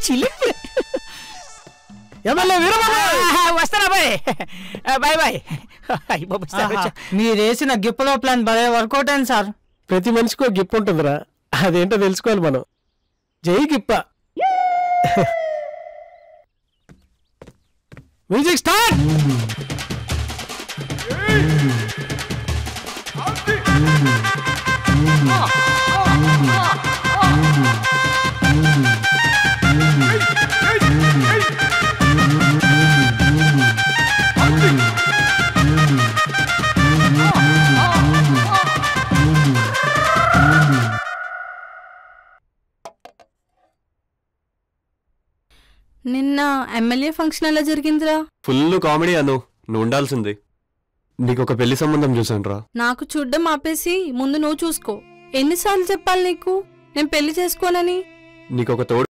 చిలిపి. వస్తారా bye? Bye bye. మీరేసిన గిప్పలో ప్లాన్ భలే వర్కౌట్ అయింది సార్. ప్రతి మనిషికి ఒక గిప్ ఉంటుందిరా, అదేంటో తెలుసుకోవాలి మనం. జై గిప్ప. Music start. నిన్న ఎమ్మెల్యే ఫంక్షన్ ఎలా జరిగిందిరా? ఫుల్ కామెడీ అను, నువ్వు ఉండాల్సింది. నీకు ఒక పెళ్లి సంబంధం చూసాను రా. నాకు చూడ్డం ఆపేసి ముందు నువ్వు చూసుకో. ఎన్నిసార్లు చెప్పాలి నీకు నేను పెళ్లి చేసుకోనని? నీకు ఒక తోడు